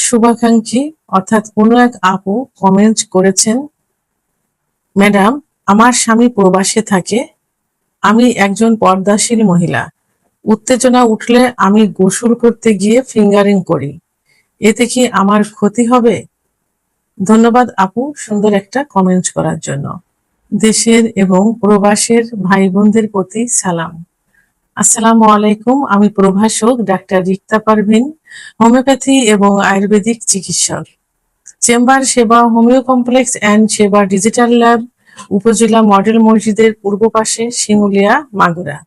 শুভাকাঙ্ক্ষী অর্থাৎ কোনো এক আপু কমেন্ট করেছেন, ম্যাডাম, আমার স্বামী প্রবাসে থাকে, আমি একজন পর্দাশীল মহিলা, উত্তেজনা উঠলে আমি গোসল করতে গিয়ে ফিঙ্গারিং করি, এতে কি আমার ক্ষতি হবে? ধন্যবাদ আপু সুন্দর একটা কমেন্ট করার জন্য। দেশের এবং প্রবাসের ভাই বোনদের প্রতি সালাম। আসসালামু আলাইকুম। আমি প্রভাষক ডাক্তার রিক্তা পারভিন, হোমিওপ্যাথি এবং আয়ুর্বেদিক চিকিৎসক। চেম্বার সেবা হোমিও কমপ্লেক্স অ্যান্ড সেবা ডিজিটাল ল্যাব, উপজেলা মডেল মসজিদের পূর্ব পাশে, শিমুলিয়া, মাগুরা।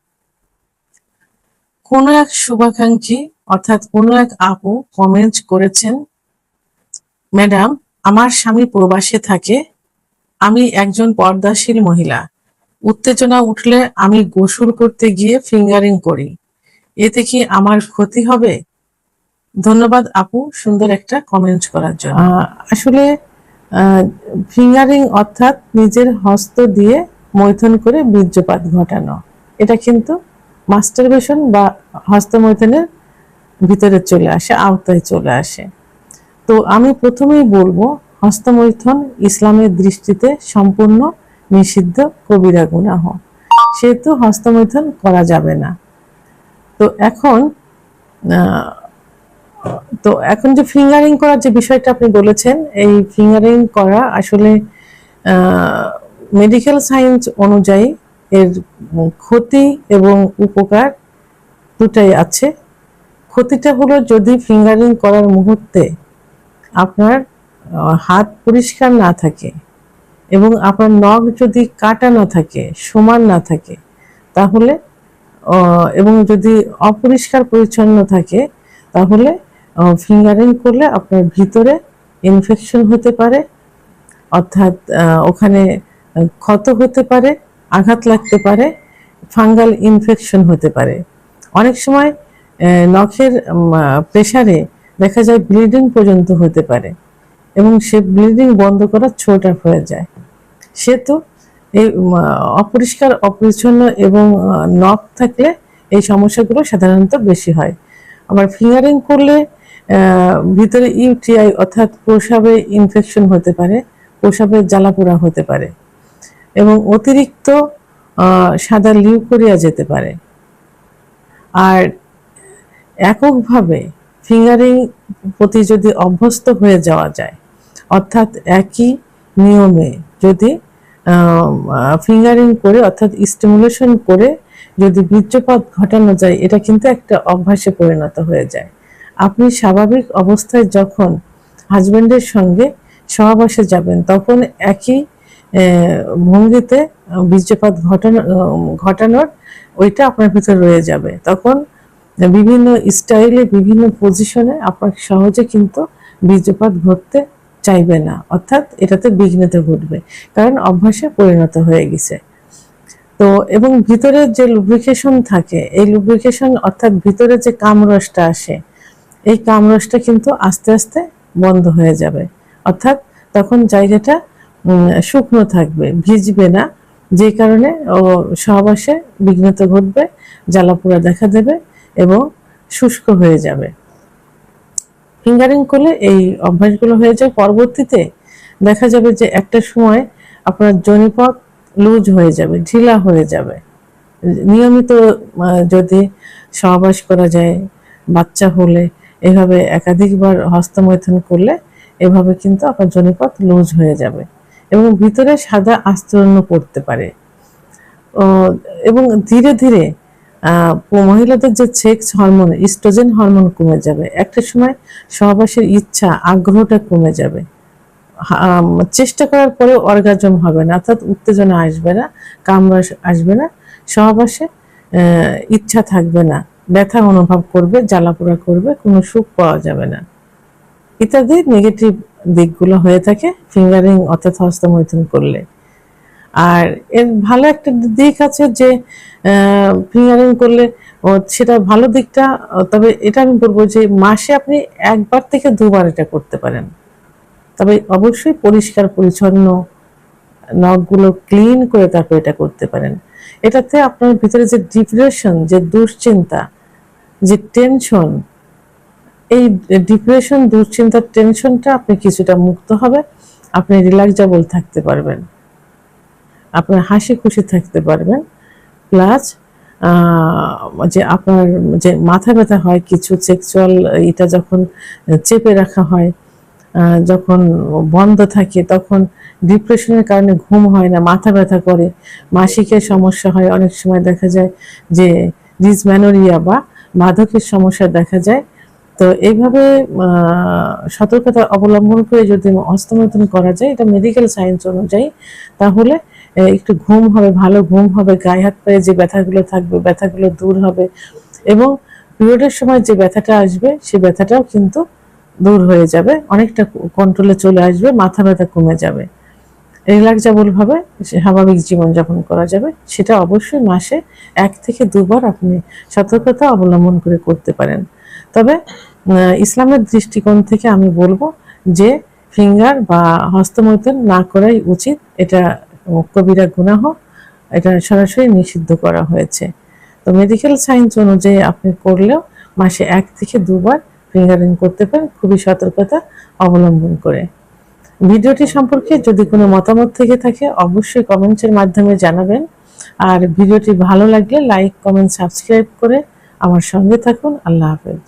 কোনো এক শুভাকাঙ্ক্ষী অর্থাৎ কোনো এক আপু কমেন্ট করেছেন, ম্যাডাম, আমার স্বামী প্রবাসে থাকে, আমি একজন পর্দাশীল মহিলা, উত্তেজনা উঠলে আমি গোসল করতে গিয়ে ফিঙ্গারিং করি, এতে কি আমার ক্ষতি হবে? ধন্যবাদ আপু সুন্দর একটা কমেন্ট করার জন্য। আসলে ফিঙ্গারিং অর্থাৎ নিজের হস্ত দিয়ে মৈথুন করে বীর্যপাত ঘটানো, এটা কিন্তু মাস্টারবেশন বা হস্তমৈথুনের ভিতরে চলে আসে, আওতায় চলে আসে। তো আমি প্রথমেই বলবো, হস্তমৈথুন ইসলামের দৃষ্টিতে সম্পূর্ণ নিষিদ্ধ কবিরা গুনাহ, সেহেতু হস্তমৈথুন করা যাবে না। তো এখন যে ফিঙ্গারিং করার যে বিষয়টা আপনি বলেছেন, এই ফিঙ্গারিং করা আসলে মেডিকেল সায়েন্স অনুযায়ী এর ক্ষতি এবং উপকার দুটাই আছে। ক্ষতিটা হলো, যদি ফিঙ্গারিং করার মুহূর্তে আপনার হাত পরিষ্কার না থাকে এবং আপনার নখ যদি কাটা না থাকে, সমান না থাকে, তাহলে এবং যদি অপরিষ্কার পরিচ্ছন্ন থাকে, তাহলে ফিঙ্গারিং করলে আপনার ভিতরে ইনফেকশন হতে পারে, অর্থাৎ ওখানে ক্ষত হতে পারে, আঘাত লাগতে পারে, ফাঙ্গাল ইনফেকশন হতে পারে। অনেক সময় নখের প্রেসারে দেখা যায় ব্লিডিং পর্যন্ত হতে পারে এবং সে ব্লিডিং বন্ধ করা ছোট হয়ে যায়। সেহেতু এই অপরিষ্কার অপরিচ্ছন্ন এবং নখ থাকলে এই সমস্যাগুলো সাধারণত বেশি হয়। আবার ফিঙ্গারিং করলে ভিতরে ইউটিআই অর্থাৎ প্রস্রাবে ইনফেকশন হতে পারে, প্রস্রাবের জ্বালাপোড়া হতে পারে এবং অতিরিক্ত সাদা লিউকোরিয়া যেতে পারে। আর এককভাবে ফিঙ্গারিং প্রতি যদি অভ্যস্ত হয়ে যাওয়া যায়, অর্থাৎ একই নিয়মে যদি ফিঙ্গারিং করে অর্থাৎ স্টিমুলেশন করে যদি বীর্যপাত ঘটানো যায়, এটা কিন্তু একটা অভ্যাসে পরিণত হয়ে যায়। আপনি স্বাভাবিক অবস্থায় যখন হাজবেন্ডের সঙ্গে সহবাসে যাবেন, তখন একই ভঙ্গিতে বীর্যপাত ঘটানোর ওইটা আপনার ভিতরে রয়ে যাবে। তখন বিভিন্ন স্টাইলে বিভিন্ন পজিশনে আপনার সহজে কিন্তু বীর্যপাত ঘটতে চাইবে না, অর্থাৎ এটাতে বিঘ্নতা ঘটবে, কারণ অভ্যাসে পরিণত হয়ে গেছে। তো এবং ভিতরে যে লুব্রিকেশন থাকে, এই লুব্রিকেশন অর্থাৎ ভিতরে যে কামরসটা আসে, এই কামরসটা কিন্তু আস্তে আস্তে বন্ধ হয়ে যাবে, অর্থাৎ তখন জায়গাটা শুকনো থাকবে, ভিজবে না, যে কারণে সহবাসে বিঘ্নতা ঘটবে, জ্বালাপোড়া দেখা দেবে এবং শুষ্ক হয়ে যাবে। ফিঙ্গারিং করলে এই অভ্যাসগুলো হয়ে যায়। পরবর্তীতে দেখা যাবে যে একটা সময় আপনার যোনিপথ লুজ হয়ে যাবে, ঢিলা হয়ে যাবে। নিয়মিত যদি সহবাস করা যায়, বাচ্চা হলে এভাবে একাধিকবার হস্তমৈথুন করলে এভাবে কিন্তু আপনার যোনিপথ লুজ হয়ে যাবে এবং ভিতরে সাদা আস্তরণ পড়তে পারে। এবং ধীরে ধীরে মহিলাদের যে সেক্স হরমোন, ইস্ট্রোজেন হরমোন কমে যাবে। একটা সময় সহবাসের ইচ্ছা, আগ্রহটা কমে যাবে। চেষ্টা করার পরে অর্গাজম হবে না, অর্থাৎ উত্তেজনা আসবে না, কামরস আসবে না, সহবাসে ইচ্ছা থাকবে না, ব্যথা অনুভব করবে, জ্বালাপোড়া করবে, কোনো সুখ পাওয়া যাবে না, ইত্যাদি নেগেটিভ দিকগুলো হয়ে থাকে ফিঙ্গারিং অর্থাৎ হস্তমৈথুন করলে। আর এর ভালো একটা দিক আছে যে ফিঙ্গারিং করলে সেটা ভালো দিকটা, তবে এটা আমি বলবো যে মাসে আপনি একবার থেকে দুবার এটা করতে পারেন, তবে অবশ্যই পরিষ্কার পরিচ্ছন্ন নখগুলো ক্লিন করে তারপর এটা করতে পারেন। এটাতে আপনার ভিতরে যে ডিপ্রেশন, যে দুশ্চিন্তা, যে টেনশন, এই ডিপ্রেশন, দুশ্চিন্তার টেনশনটা আপনি কিছুটা মুক্ত হবে, আপনি রিল্যাক্সেবল থাকতে পারবেন, আপনার হাসি খুশি থাকতে পারবেন। প্লাস যে আপনার যে মাথা ব্যথা হয় কিছু সেক্সুয়াল, এটা যখন চেপে রাখা হয়, যখন বন্ধ থাকে, তখন ডিপ্রেশনের কারণে ঘুম হয় না, মাথা ব্যথা করে, মাসিকের সমস্যা হয়, অনেক সময় দেখা যায় যে ডিসমেনোরিয়া বা মাদকের সমস্যা দেখা যায়। তো এইভাবে সতর্কতা অবলম্বন করে যদি হস্তমৈথুন করা যায়, এটা মেডিকেল সায়েন্স অনুযায়ী, তাহলে একটু ঘুম হবে, ভালো ঘুম হবে, গায়ে হাত পায়ে যে ব্যথাগুলো থাকবে ব্যথাগুলো দূর হবে, এবং পিরিয়ডের সময় যে ব্যথাটা আসবে সে ব্যথাটাও কিন্তু দূর হয়ে যাবে, অনেকটা কন্ট্রোলে চলে আসবে, মাথা ব্যথা কমে যাবে, রিল্যাক্সেবল ভাবে স্বাভাবিক জীবনযাপন করা যাবে। সেটা অবশ্যই মাসে 1 থেকে 2 বার আপনি সতর্কতা অবলম্বন করে করতে পারেন। তবে ইসলামের দৃষ্টিকোণ থেকে আমি বলবো যে ফিঙ্গার বা হস্তমৈথুন না করাই উচিত, এটা কবিরা গুনাহ, এটা সরাসরি নিষিদ্ধ করা হয়েছে। তো মেডিকেল সায়েন্স অনুযায়ী আপনি করলেও মাসে 1 থেকে 2 বার ফিঙ্গারিং করতে পারেন, খুবই সতর্কতা অবলম্বন করে। ভিডিওটি সম্পর্কে যদি কোনো মতামত থেকে থাকে অবশ্যই কমেন্টের মাধ্যমে জানাবেন। আর ভিডিওটি ভালো লাগলে লাইক, কমেন্ট, সাবস্ক্রাইব করে আমার সঙ্গে থাকুন। আল্লাহ হাফেজ।